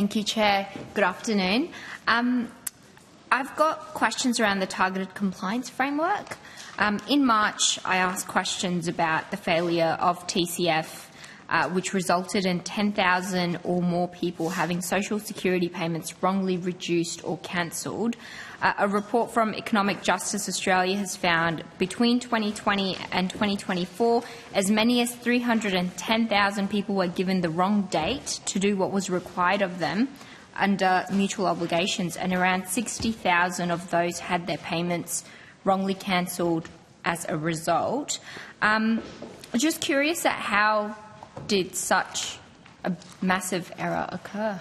Thank you, Chair. Good afternoon. I've got questions around the targeted compliance framework. In March, I asked questions about the failure of TCF, which resulted in 10,000 or more people having social security payments wrongly reduced or cancelled. A report from Economic Justice Australia has found between 2020 and 2024, as many as 310,000 people were given the wrong date to do what was required of them under mutual obligations, and around 60,000 of those had their payments wrongly cancelled as a result. Just curious at how did such a massive error occur?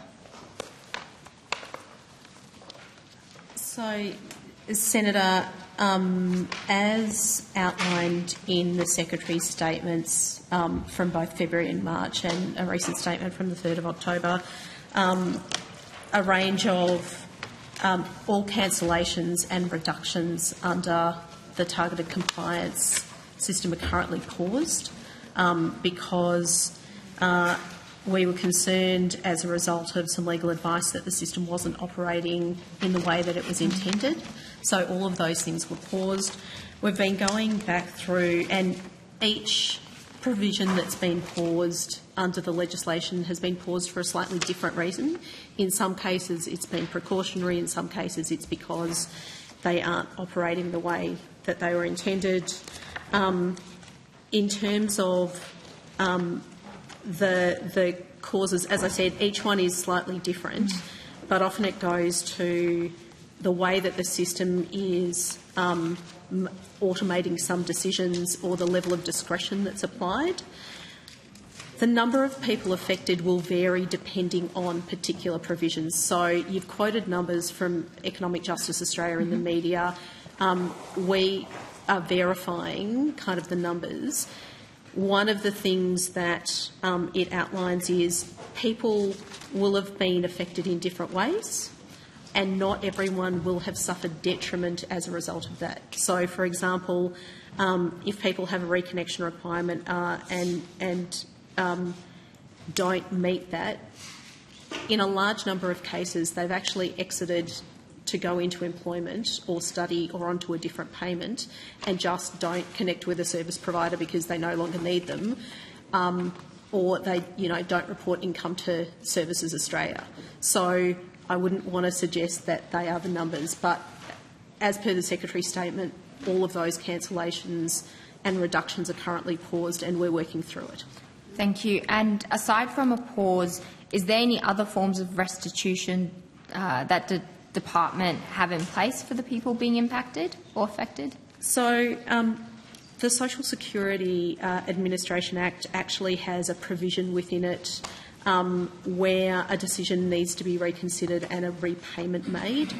So, Senator, as outlined in the Secretary's statements from both February and March, and a recent statement from the 3rd of October, a range of all cancellations and reductions under the targeted compliance system are currently paused because we were concerned as a result of some legal advice that the system wasn't operating in the way that it was intended. So all of those things were paused. We've been going back through, and each provision that's been paused under the legislation has been paused for a slightly different reason. In some cases it's been precautionary, in some cases it's because they aren't operating the way that they were intended. In terms of the causes, as I said, each one is slightly different, but often it goes to the way that the system is automating some decisions or the level of discretion that's applied. The number of people affected will vary depending on particular provisions. So you've quoted numbers from Economic Justice Australia in the media. We are verifying kind of the numbers. One of the things that it outlines is people will have been affected in different ways, and not everyone will have suffered detriment as a result of that. So, for example, if people have a reconnection requirement and don't meet that, in a large number of cases they've actually exited to go into employment or study or onto a different payment and just don't connect with a service provider because they no longer need them, or they don't report income to Services Australia. So I wouldn't want to suggest that they are the numbers, but as per the Secretary's statement, all of those cancellations and reductions are currently paused and we're working through it. Thank you. And aside from a pause, is there any other forms of restitution that the department have in place for the people being impacted or affected? So the Social Security Administration Act actually has a provision within it where a decision needs to be reconsidered and a repayment made.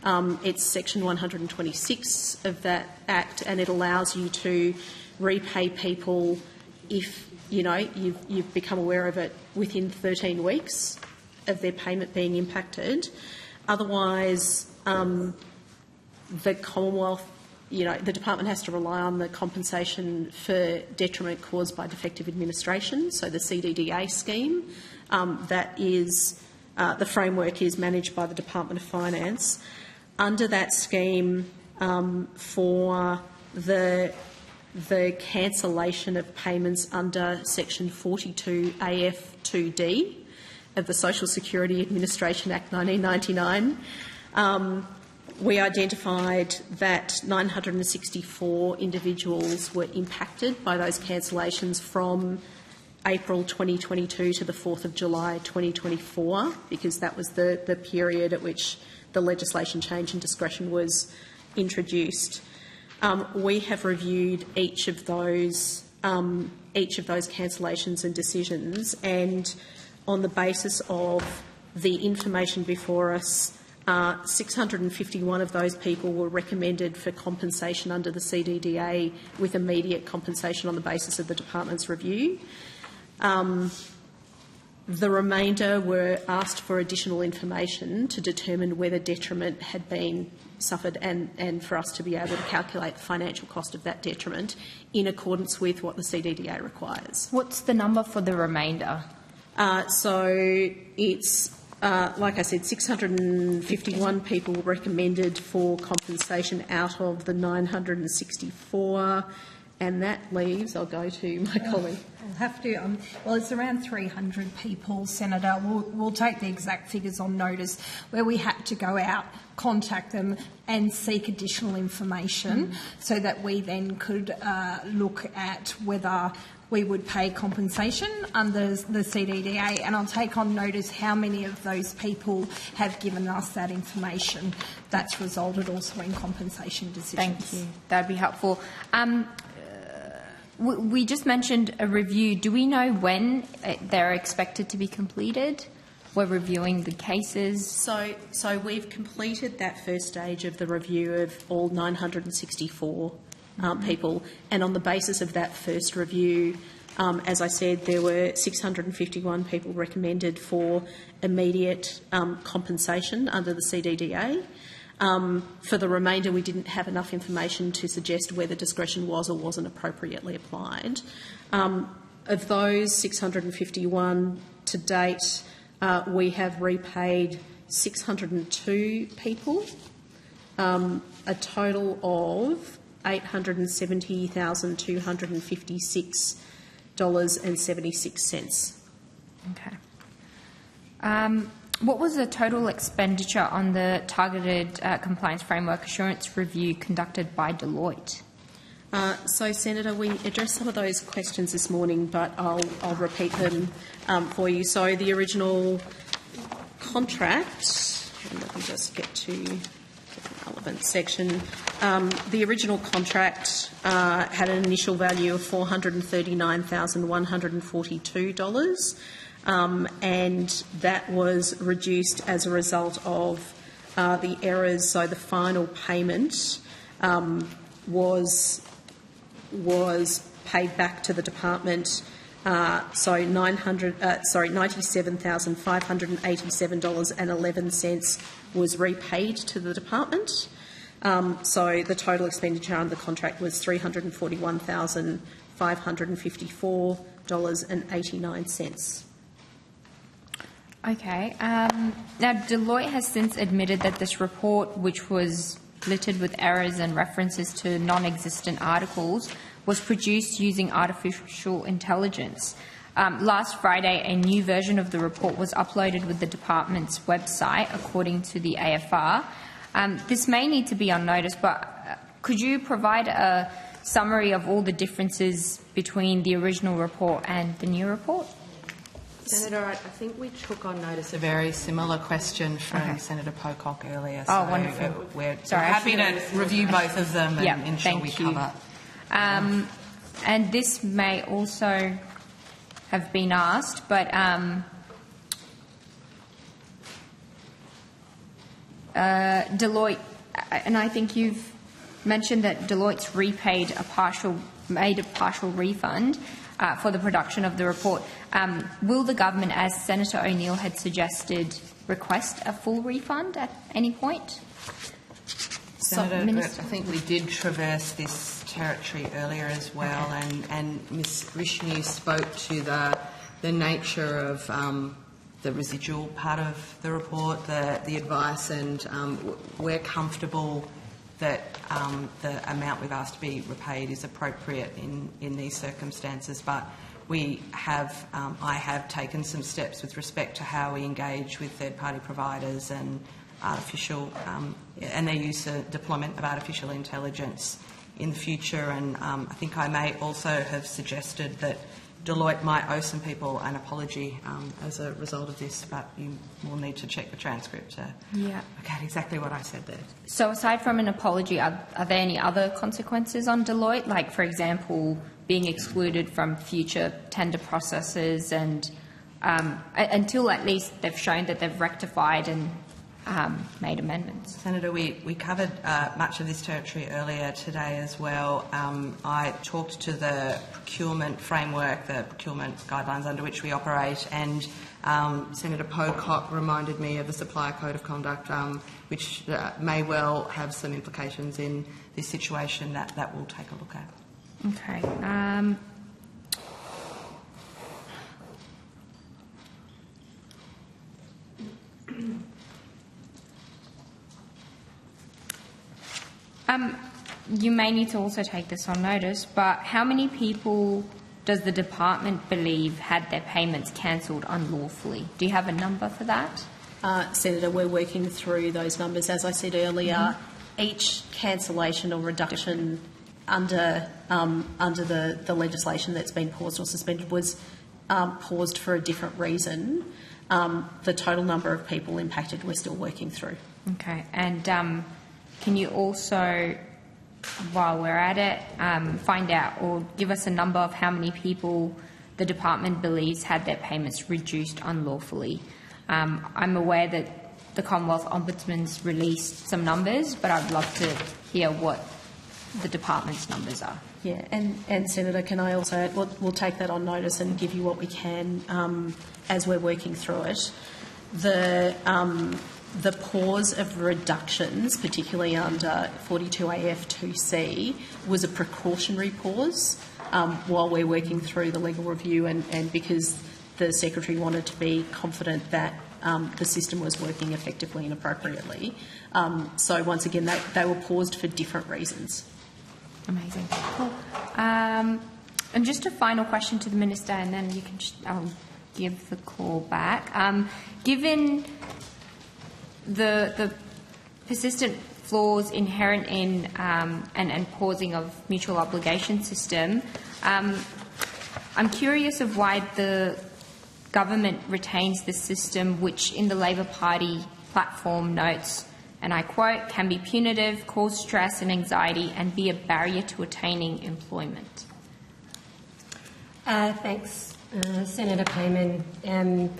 It's section 126 of that Act, and it allows you to repay people if you've become aware of it within 13 weeks of their payment being impacted. Otherwise, the Commonwealth, the department has to rely on the compensation for detriment caused by defective administration, so the CDDA scheme. That is, the framework is managed by the Department of Finance. Under that scheme, for the cancellation of payments under section 42 AF2D of the Social Security Administration Act 1999, we identified that 964 individuals were impacted by those cancellations from April 2022 to the 4th of July 2024, because that was the period at which the legislation change and discretion was introduced. We have reviewed each of those cancellations and decisions, and on the basis of the information before us, 651 of those people were recommended for compensation under the CDDA with immediate compensation on the basis of the department's review. The remainder were asked for additional information to determine whether detriment had been suffered and for us to be able to calculate the financial cost of that detriment in accordance with what the CDDA requires. What's the number for the remainder? So it's Like I said, 651 people recommended for compensation out of the 964, and that leaves, I'll go to my colleague. I'll have to, well, it's around 300 people, Senator. We'll take the exact figures on notice, where we had to go out, contact them and seek additional information so that we then could look at whether we would pay compensation under the CDDA, and I'll take on notice how many of those people have given us that information. That's resulted also in compensation decisions. Thank you. That would be helpful. We just mentioned a review. Do we know when they're expected to be completed? We're reviewing the cases. So we've completed that first stage of the review of all 964 people, and on the basis of that first review, as I said, there were 651 people recommended for immediate compensation under the CDDA. For the remainder, we didn't have enough information to suggest whether discretion was or wasn't appropriately applied. Of those 651 to date, we have repaid 602 people, a total of $870,256.76. Okay. What was the total expenditure on the targeted compliance framework assurance review conducted by Deloitte? So, Senator, we addressed some of those questions this morning, but I'll repeat them for you. So the original contract, and let me just get to the relevant section. The original contract had an initial value of $439,142, and that was reduced as a result of the errors. So the final payment was paid back to the department. $97,587.11 was repaid to the department. So the total expenditure under the contract was $341,554.89. Okay. Now, Deloitte has since admitted that this report, which was littered with errors and references to non-existent articles, was produced using artificial intelligence. Last Friday, a new version of the report was uploaded with the department's website, according to the AFR. This may need to be on notice, but could you provide a summary of all the differences between the original report and the new report? Senator, I think we took on notice a very similar question from Senator Pocock earlier. So wonderful. We're happy to review both of them and ensure we cover. And this may also have been asked, but Deloitte, and I think you've mentioned that Deloitte's made a partial refund for the production of the report. Will the government, as Senator O'Neill had suggested, request a full refund at any point? Senator, I think we did traverse this territory earlier as well, and Ms Rishnu spoke to the nature of the residual part of the report, the advice, and we're comfortable that the amount we've asked to be repaid is appropriate in these circumstances. But we have, I have taken some steps with respect to how we engage with third-party providers and and their use of deployment of artificial intelligence in the future. And I think I may also have suggested that Deloitte might owe some people an apology as a result of this, but you will need to check the transcript to work out exactly what I said there. So aside from an apology, are there any other consequences on Deloitte, like, for example, being excluded from future tender processes and until at least they've shown that they've rectified and made amendments? Senator, we covered much of this territory earlier today as well. I talked to the procurement framework, the procurement guidelines under which we operate, and Senator Pocock reminded me of the Supplier Code of Conduct, which may well have some implications in this situation that we'll take a look at. Okay. You may need to also take this on notice, but how many people does the department believe had their payments cancelled unlawfully? Do you have a number for that? Senator, we're working through those numbers. As I said earlier, each cancellation or reduction under the legislation that's been paused or suspended was paused for a different reason. The total number of people impacted we're still working through. Okay, and can you also, while we're at it, find out or give us a number of how many people the department believes had their payments reduced unlawfully? I'm aware that the Commonwealth Ombudsman's released some numbers, but I'd love to hear what the department's numbers are. Yeah, and Senator, can I also add, we'll take that on notice and give you what we can as we're working through it. The pause of reductions, particularly under 42AF2C, was a precautionary pause while we're working through the legal review and because the Secretary wanted to be confident that the system was working effectively and appropriately. So once again, they were paused for different reasons. Amazing. Cool. And just a final question to the Minister, and then you can give the call back. Given the persistent flaws inherent in and pausing of mutual obligation system, I'm curious of why the government retains this system, which in the Labor Party platform notes, and I quote, can be punitive, cause stress and anxiety, and be a barrier to attaining employment. Thanks, Senator Payman.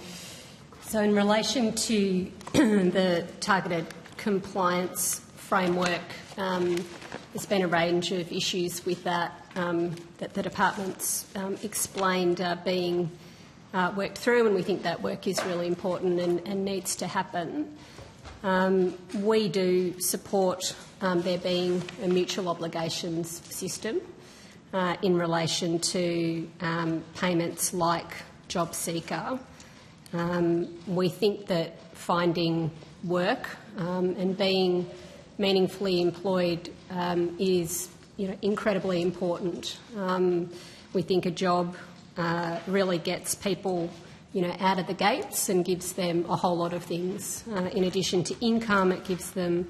So in relation to the targeted compliance framework, there's been a range of issues with that that the department's explained being worked through, and we think that work is really important and needs to happen. We do support there being a mutual obligations system in relation to payments like JobSeeker. We think that finding work and being meaningfully employed is incredibly important. We think a job really gets people out of the gates and gives them a whole lot of things. In addition to income, it gives them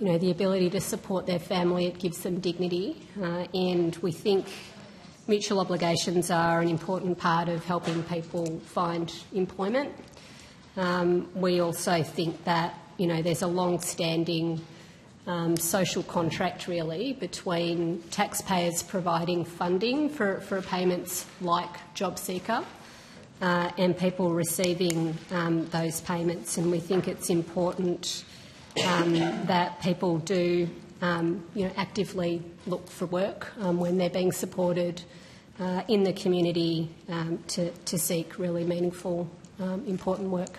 the ability to support their family, it gives them dignity, and we think mutual obligations are an important part of helping people find employment. We also think that there's a long-standing social contract really between taxpayers providing funding for payments like JobSeeker and people receiving those payments, and we think it's important that people do actively look for work when they're being supported in the community to seek really meaningful, important work.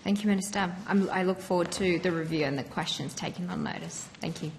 Thank you, Minister. I look forward to the review and the questions taken on notice. Thank you.